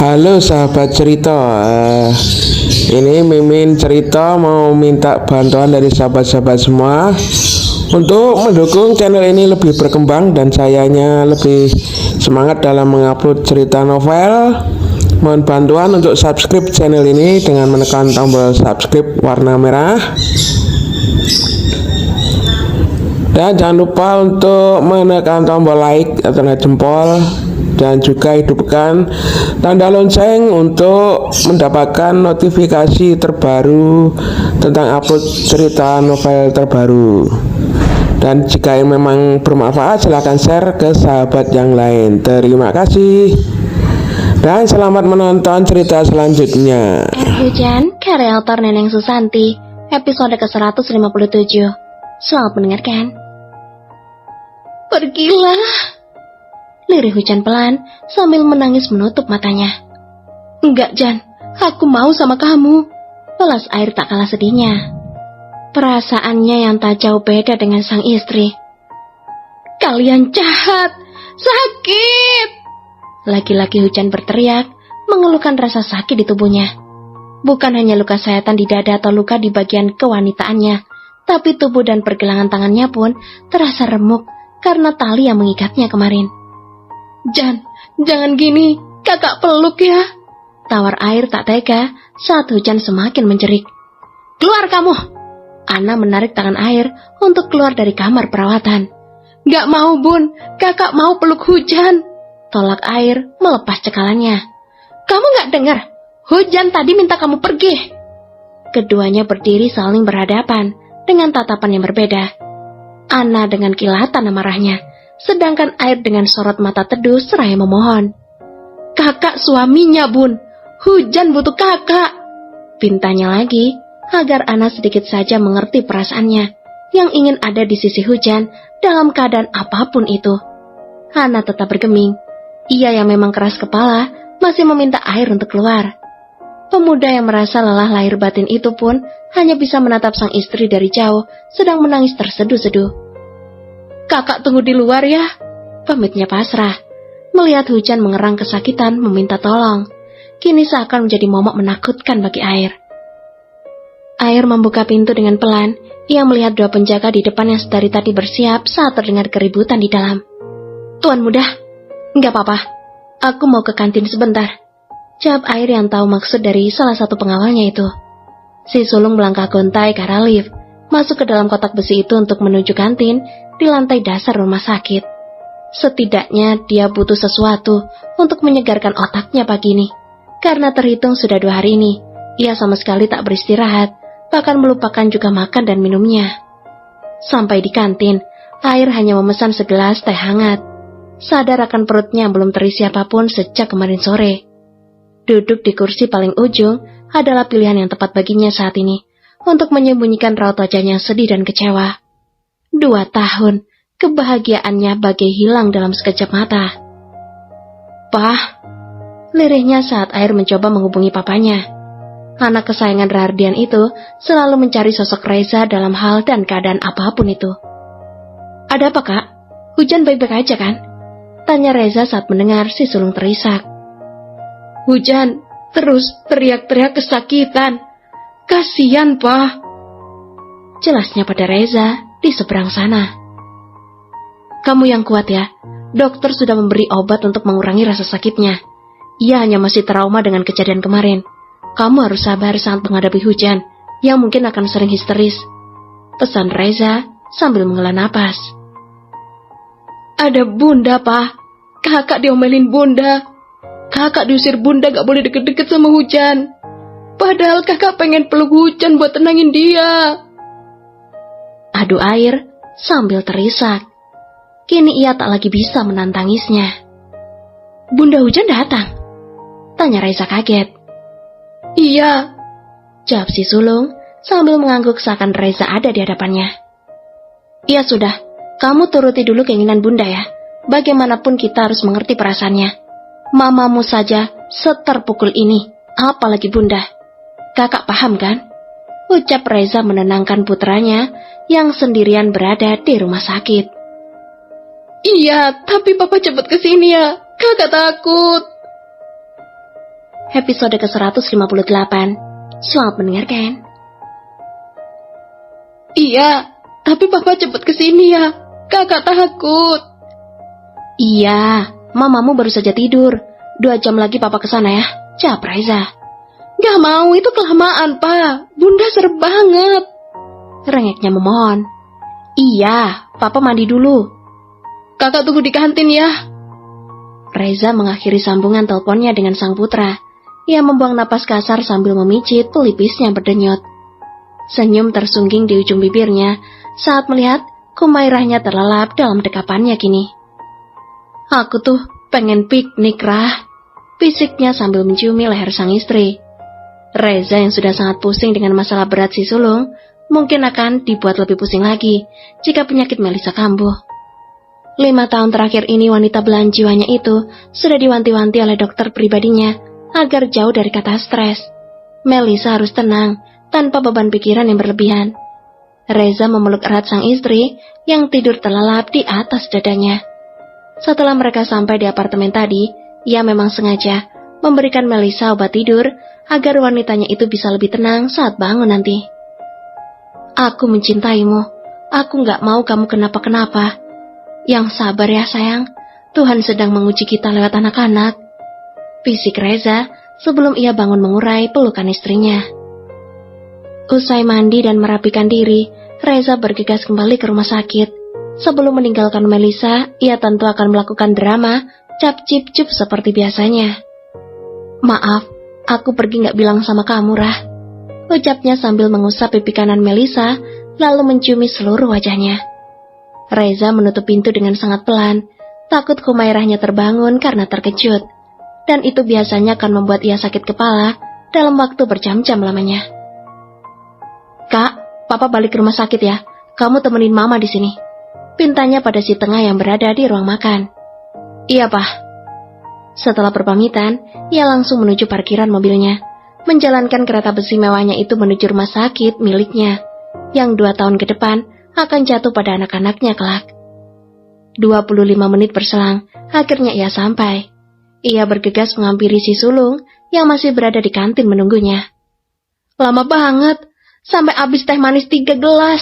Halo sahabat cerita. Ini Mimin cerita mau minta bantuan dari sahabat-sahabat semua untuk mendukung channel ini lebih berkembang dan sayanya lebih semangat dalam mengupload cerita novel. Mohon bantuan untuk subscribe channel ini dengan menekan tombol subscribe warna merah. Dan jangan lupa untuk menekan tombol like atau jempol, dan juga hidupkan tanda lonceng untuk mendapatkan notifikasi terbaru tentang upload cerita novel terbaru. Dan jika memang bermanfaat, silahkan share ke sahabat yang lain. Terima kasih dan selamat menonton cerita selanjutnya. Air Hujan, karya author Neneng Susanti, episode ke-157. Selamat mendengarkan. Pergilah, lirih Hujan pelan sambil menangis menutup matanya. Enggak, Jan, aku mau sama kamu, balas Air tak kalah sedihnya. Perasaannya yang tak jauh beda dengan sang istri. Kalian jahat, sakit. Laki-laki Hujan berteriak, mengeluhkan rasa sakit di tubuhnya. Bukan hanya luka sayatan di dada atau luka di bagian kewanitaannya, tapi tubuh dan pergelangan tangannya pun terasa remuk karena tali yang mengikatnya kemarin. Jan, jangan gini, kakak peluk ya, tawar Air tak tega saat Hujan semakin menjerit. Keluar kamu! Ana menarik tangan Air untuk keluar dari kamar perawatan. Gak mau, Bun, kakak mau peluk Hujan, tolak Air melepas cekalannya. Kamu gak dengar? Hujan tadi minta kamu pergi. Keduanya berdiri saling berhadapan dengan tatapan yang berbeda. Ana dengan kilatan amarahnya, sedangkan Air dengan sorot mata teduh seraya memohon. Kakak suaminya, Bun. Hujan butuh kakak. Pintanya lagi agar Ana sedikit saja mengerti perasaannya yang ingin ada di sisi Hujan dalam keadaan apapun itu. Ana tetap bergeming. Ia yang memang keras kepala masih meminta Air untuk keluar. Pemuda yang merasa lelah lahir batin itu pun hanya bisa menatap sang istri dari jauh sedang menangis terseduh-seduh. Kakak tunggu di luar ya, pamitnya pasrah. Melihat Hujan mengerang kesakitan meminta tolong, kini seakan menjadi momok menakutkan bagi Air. Air membuka pintu dengan pelan. Ia melihat dua penjaga di depan yang sedari tadi bersiap saat terdengar keributan di dalam. Tuan muda, enggak apa-apa, aku mau ke kantin sebentar, jawab Air yang tahu maksud dari salah satu pengawalnya itu. Si sulung melangkah gontai ke arah lift, masuk ke dalam kotak besi itu untuk menuju kantin di lantai dasar rumah sakit. Setidaknya dia butuh sesuatu untuk menyegarkan otaknya pagi ini, karena terhitung sudah 2 hari ini ia sama sekali tak beristirahat, bahkan melupakan juga makan dan minumnya. Sampai di kantin, Air hanya memesan segelas teh hangat, sadar akan perutnya yang belum terisi apapun sejak kemarin sore. Duduk di kursi paling ujung adalah pilihan yang tepat baginya saat ini untuk menyembunyikan raut wajahnya sedih dan kecewa. 2 tahun, kebahagiaannya bagai hilang dalam sekejap mata. Pah, lirihnya saat Air mencoba menghubungi papanya. Anak kesayangan Rahardian itu selalu mencari sosok Reza dalam hal dan keadaan apapun itu. Ada apa, Kak? Hujan baik-baik aja kan? Tanya Reza saat mendengar si sulung terisak. Hujan terus teriak-teriak kesakitan. Kasian, Pak. Jelasnya pada Reza di seberang sana. Kamu yang kuat ya. Dokter sudah memberi obat untuk mengurangi rasa sakitnya. Ia hanya masih trauma dengan kejadian kemarin. Kamu harus sabar saat menghadapi Hujan yang mungkin akan sering histeris, pesan Reza sambil menghela napas. Ada Bunda, Pak. Kakak diomelin Bunda. Kakak diusir Bunda gak boleh deket-deket sama Hujan. Padahal kakak pengen peluk Hujan buat tenangin dia. Adu Air sambil terisak. Kini ia tak lagi bisa menahan tangisnya. Bunda Hujan datang? Tanya Reza kaget. Iya, jawab si sulung sambil mengangguk seakan Reza ada di hadapannya. Ya sudah, kamu turuti dulu keinginan Bunda ya. Bagaimanapun kita harus mengerti perasaannya. Mamamu saja seterpukul ini, apalagi Bunda. Kakak paham kan? Ucap Reza menenangkan putranya yang sendirian berada di rumah sakit. Iya, tapi Papa cepat kesini ya. Kakak takut. episode ke-158. Selamat mendengarkan. Iya, tapi Papa cepet kesini ya. Kakak takut. Iya, mamamu baru saja tidur. 2 jam lagi Papa kesana ya. Jawab Reza. Gak mau, itu kelamaan, Pak. Bunda serem banget. Rengeknya memohon. Iya, Papa mandi dulu. Kakak tunggu di kantin ya. Reza mengakhiri sambungan teleponnya dengan sang putra. Ia membuang napas kasar sambil memicit pelipisnya berdenyut. Senyum tersungging di ujung bibirnya saat melihat Kumairahnya terlelap dalam dekapannya kini. Aku tuh pengen piknik, Rah. Fisiknya sambil menciumi leher sang istri. Reza yang sudah sangat pusing dengan masalah berat si sulung, mungkin akan dibuat lebih pusing lagi jika penyakit Melisa kambuh. 5 tahun terakhir ini wanita belahan jiwanya itu sudah diwanti-wanti oleh dokter pribadinya agar jauh dari kata stres. Melisa harus tenang, tanpa beban pikiran yang berlebihan. Reza memeluk erat sang istri yang tidur terlelap di atas dadanya. Setelah mereka sampai di apartemen tadi, ia memang sengaja memberikan Melisa obat tidur agar wanitanya itu bisa lebih tenang saat bangun nanti. Aku mencintaimu. Aku gak mau kamu kenapa-kenapa. Yang sabar ya sayang. Tuhan sedang menguji kita lewat anak-anak. Fisik Reza sebelum ia bangun mengurai pelukan istrinya. Usai mandi dan merapikan diri, Reza bergegas kembali ke rumah sakit. Sebelum meninggalkan Melisa, ia tentu akan melakukan drama cap-cip-cup seperti biasanya. Maaf, aku pergi gak bilang sama kamu, Rah. Ucapnya sambil mengusap pipi kanan Melisa, lalu menciumi seluruh wajahnya. Reza menutup pintu dengan sangat pelan, takut Kumairahnya terbangun karena terkejut. Dan itu biasanya akan membuat ia sakit kepala dalam waktu berjam-jam lamanya. Kak, Papa balik ke rumah sakit ya. Kamu temenin Mama di sini. Pintanya pada si tengah yang berada di ruang makan. Iya, Pak. Setelah berpamitan, ia langsung menuju parkiran mobilnya, menjalankan kereta besi mewahnya itu menuju rumah sakit miliknya, yang 2 tahun ke depan akan jatuh pada anak-anaknya kelak. 25 menit berselang, akhirnya ia sampai. Ia bergegas menghampiri si sulung yang masih berada di kantin menunggunya. Lama banget, sampai habis teh manis 3 gelas.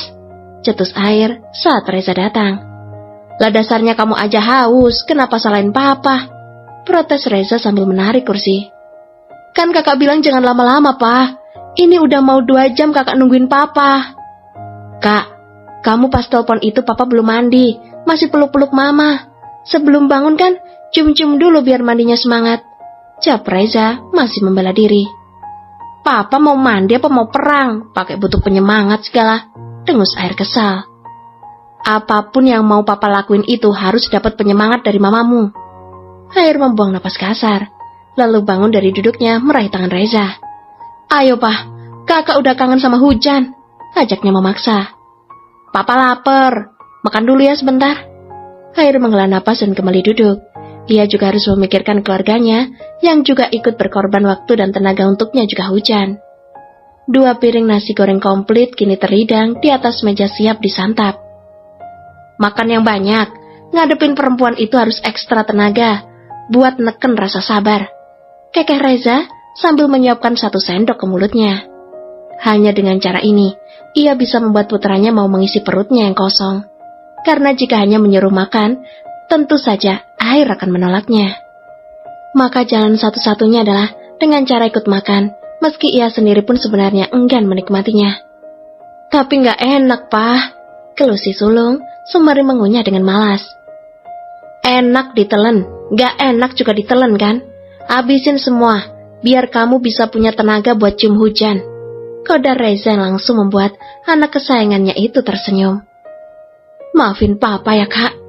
Cetus air saat Reza datang. Lah dasarnya kamu aja haus, kenapa salahin Papa? Protes Reza sambil menarik kursi. Kan kakak bilang jangan lama-lama, Pak. Ini udah mau 2 jam kakak nungguin Papa. Kak, kamu pas telepon itu Papa belum mandi, masih peluk-peluk Mama. Sebelum bangun kan, cium-cium dulu biar mandinya semangat. Jawab Reza masih membela diri. Papa mau mandi apa mau perang? Pakai butuh penyemangat segala. Dengus air kesal. Apapun yang mau Papa lakuin itu harus dapat penyemangat dari mamamu. Air membuang napas kasar, lalu bangun dari duduknya meraih tangan Reza. Ayo, Pak, kakak udah kangen sama hujan. Ajaknya memaksa. Papa lapar, makan dulu ya sebentar. Air menghela napas dan kembali duduk. Ia juga harus memikirkan keluarganya yang juga ikut berkorban waktu dan tenaga untuknya juga hujan. 2 piring nasi goreng komplit kini terhidang di atas meja siap disantap. Makan yang banyak, ngadepin perempuan itu harus ekstra tenaga, buat neken rasa sabar. Kekeh Reza sambil menyiapkan 1 sendok ke mulutnya. Hanya dengan cara ini, ia bisa membuat putranya mau mengisi perutnya yang kosong. Karena jika hanya menyuruh makan, tentu saja air akan menolaknya. Maka jalan satu-satunya adalah dengan cara ikut makan, meski ia sendiri pun sebenarnya enggan menikmatinya. Tapi gak enak, Pak, keluh si sulung sembari mengunyah dengan malas. Enak ditelen, gak enak juga ditelen kan? Habisin semua, biar kamu bisa punya tenaga buat cium hujan. Koda Reza langsung membuat anak kesayangannya itu tersenyum. Maafin Papa ya, Kak.